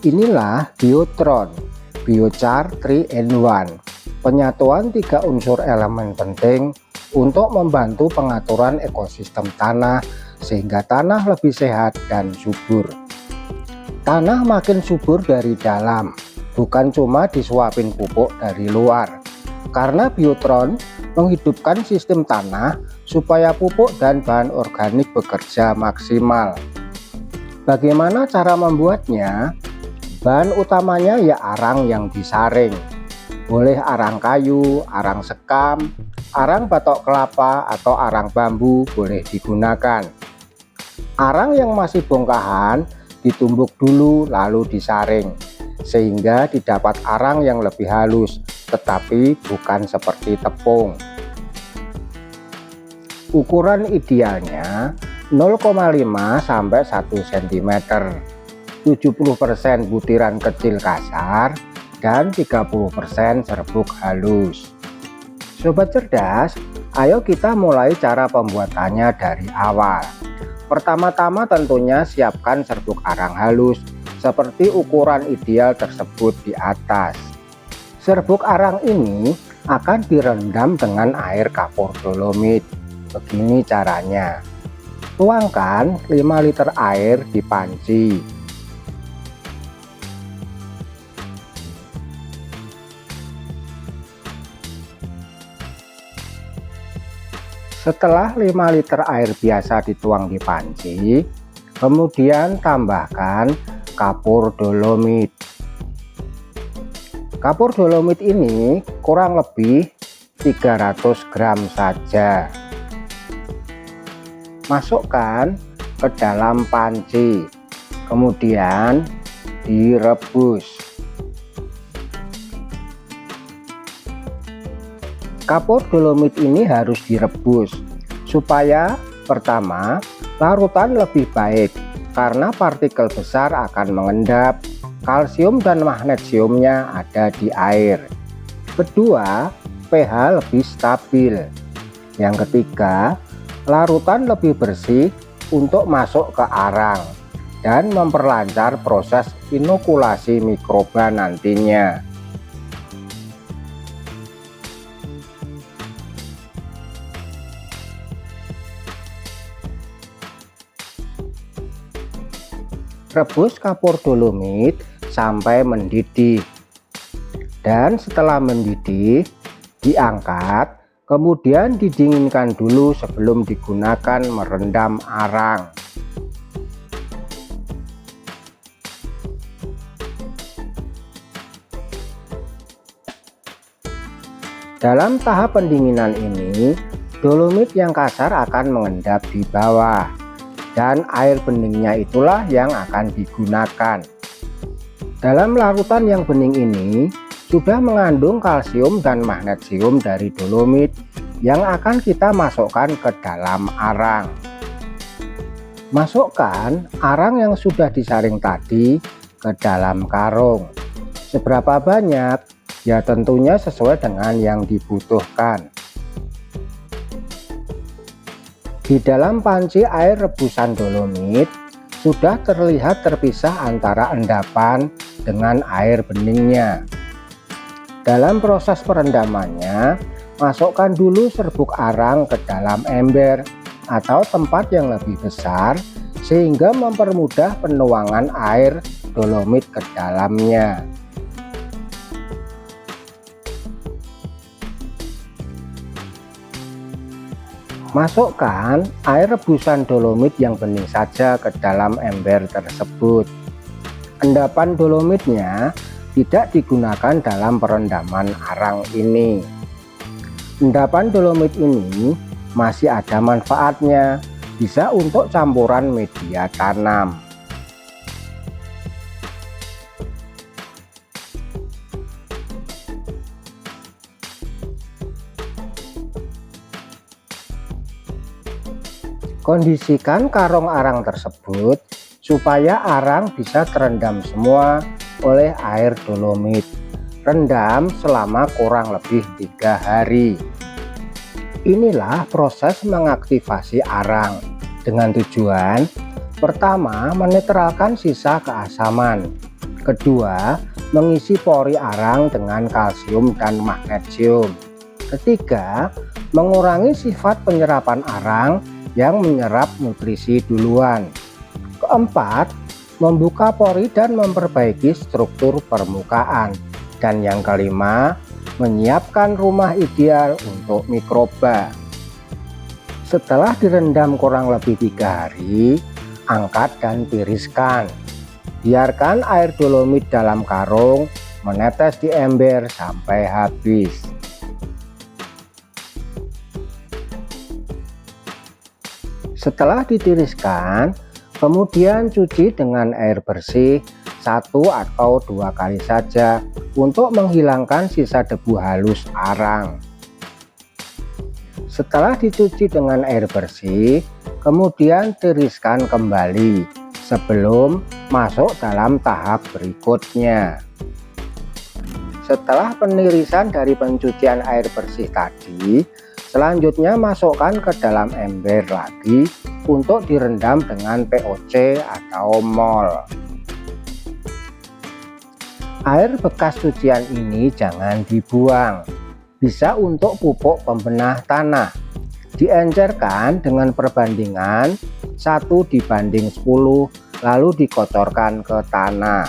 Inilah Biotron Biochar 3-in-1, penyatuan 3 unsur elemen penting untuk membantu pengaturan ekosistem tanah sehingga tanah lebih sehat dan subur. Tanah makin subur dari dalam, bukan cuma disuapin pupuk dari luar. Karena Biotron menghidupkan sistem tanah supaya pupuk dan bahan organik bekerja maksimal. Bagaimana cara membuatnya? Bahan utamanya ya arang yang disaring. Boleh arang kayu, arang sekam, arang batok kelapa atau arang bambu boleh digunakan. Arang yang masih bongkahan ditumbuk dulu lalu disaring, sehingga didapat arang yang lebih halus, tetapi bukan seperti tepung. Ukuran idealnya 0,5 sampai 1 cm, 70% butiran kecil kasar dan 30% serbuk halus. Sobat cerdas, ayo kita mulai cara pembuatannya dari awal. Pertama-tama tentunya siapkan serbuk arang halus seperti ukuran ideal tersebut di atas. Serbuk arang ini akan direndam dengan air kapur dolomit. Begini caranya. Tuangkan 5 liter air di panci. Setelah 5 liter air biasa dituang di panci, kemudian tambahkan kapur dolomit. Kapur dolomit ini kurang lebih 300 gram saja. Masukkan ke dalam panci, kemudian direbus. Kapur dolomit ini harus direbus supaya pertama larutan lebih baik karena partikel besar akan mengendap, kalsium dan magnesiumnya ada di air. Kedua, pH lebih stabil. Yang ketiga, larutan lebih bersih untuk masuk ke arang dan memperlancar proses inokulasi mikroba nantinya. Rebus kapur dolomit sampai mendidih, dan setelah mendidih diangkat, kemudian didinginkan dulu sebelum digunakan merendam arang. Dalam tahap pendinginan ini, dolomit yang kasar akan mengendap di bawah, dan air beningnya itulah yang akan digunakan. Dalam larutan yang bening ini sudah mengandung kalsium dan magnesium dari dolomit yang akan kita masukkan ke dalam arang. Masukkan arang yang sudah disaring tadi ke dalam karung. Seberapa banyak? Ya tentunya sesuai dengan yang dibutuhkan. Di dalam panci air rebusan dolomit sudah terlihat terpisah antara endapan dengan air beningnya. Dalam proses perendamannya, masukkan dulu serbuk arang ke dalam ember atau tempat yang lebih besar sehingga mempermudah penuangan air dolomit ke dalamnya. Masukkan air rebusan dolomit yang bening saja ke dalam ember tersebut. Endapan dolomitnya tidak digunakan dalam perendaman arang ini. Endapan dolomit ini masih ada manfaatnya, bisa untuk campuran media tanam. Kondisikan karung arang tersebut supaya arang bisa terendam semua oleh air dolomit. Rendam selama kurang lebih 3 hari. Inilah proses mengaktifasi arang dengan tujuan Pertama, menetralkan sisa keasaman. Kedua, mengisi pori arang dengan kalsium dan magnesium. Ketiga, mengurangi sifat penyerapan arang yang menyerap nutrisi duluan. Keempat, membuka pori dan memperbaiki struktur permukaan. Dan yang kelima, menyiapkan rumah ideal untuk mikroba. Setelah direndam kurang lebih 3 hari, angkat dan tiriskan. Biarkan air dolomit dalam karung menetes di ember sampai habis. Setelah ditiriskan, kemudian cuci dengan air bersih 1 atau 2 kali saja untuk menghilangkan sisa debu halus arang. Setelah dicuci dengan air bersih, kemudian tiriskan kembali sebelum masuk dalam tahap berikutnya. Setelah penirisan dari pencucian air bersih tadi, selanjutnya masukkan ke dalam ember lagi untuk direndam dengan POC atau mol. Air bekas cucian ini jangan dibuang, bisa untuk pupuk pembenah tanah. Diencerkan dengan perbandingan 1:10, lalu dikotorkan ke tanah.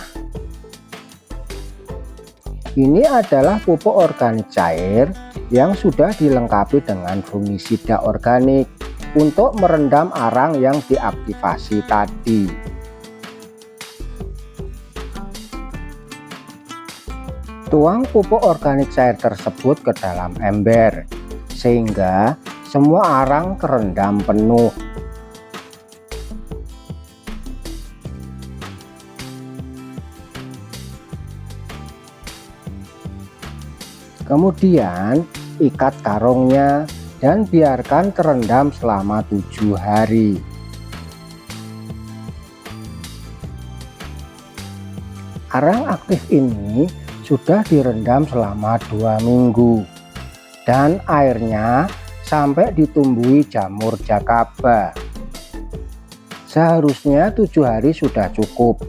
Ini adalah pupuk organik cair yang sudah dilengkapi dengan fungisida organik untuk merendam arang yang diaktifasi tadi. Tuang pupuk organik cair tersebut ke dalam ember sehingga semua arang terendam penuh. Kemudian ikat karungnya dan biarkan terendam selama 7 hari. Arang aktif ini sudah direndam selama 2 minggu dan airnya sampai ditumbuhi jamur jakaba. Seharusnya 7 hari sudah cukup,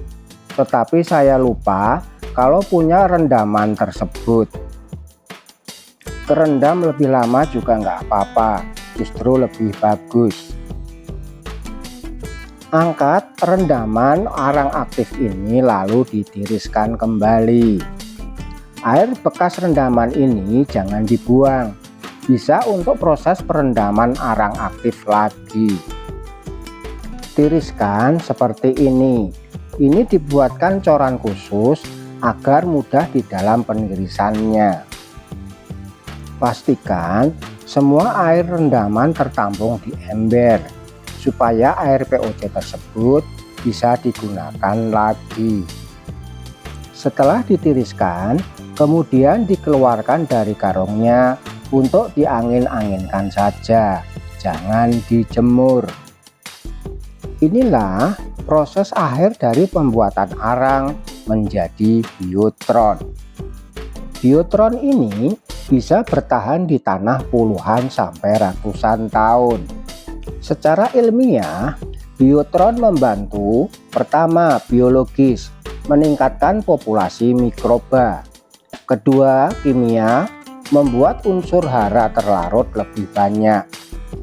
tetapi saya lupa kalau punya rendaman tersebut. Terendam lebih lama juga nggak apa-apa, justru lebih bagus. Angkat rendaman arang aktif ini lalu ditiriskan kembali. Air bekas rendaman ini jangan dibuang, bisa untuk proses perendaman arang aktif lagi. Tiriskan seperti ini. Ini dibuatkan coran khusus agar mudah di dalam penirisannya. Pastikan semua air rendaman tertampung di ember supaya air POC tersebut bisa digunakan lagi. Setelah ditiriskan, kemudian dikeluarkan dari karungnya untuk diangin-anginkan saja, jangan dijemur. Inilah proses akhir dari pembuatan arang menjadi biotron. Biotron ini bisa bertahan di tanah puluhan sampai ratusan tahun. Secara ilmiah, biotron membantu pertama biologis, meningkatkan populasi mikroba. Kedua, kimia, membuat unsur hara terlarut lebih banyak.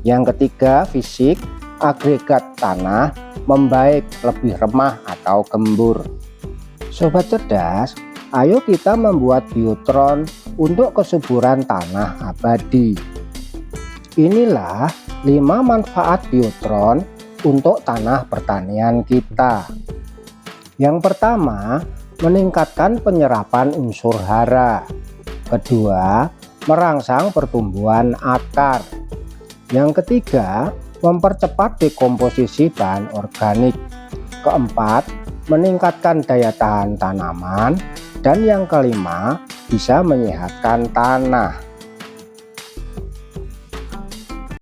Yang ketiga, fisik, agregat tanah membaik, lebih remah atau gembur. Sobat cerdas, ayo kita membuat biotron untuk kesuburan tanah abadi. Inilah 5 manfaat biotron untuk tanah pertanian kita. Yang pertama, meningkatkan penyerapan unsur hara. Kedua, merangsang pertumbuhan akar. Yang ketiga, mempercepat dekomposisi bahan organik. Keempat, meningkatkan daya tahan tanaman. Dan yang kelima, bisa menyehatkan tanah.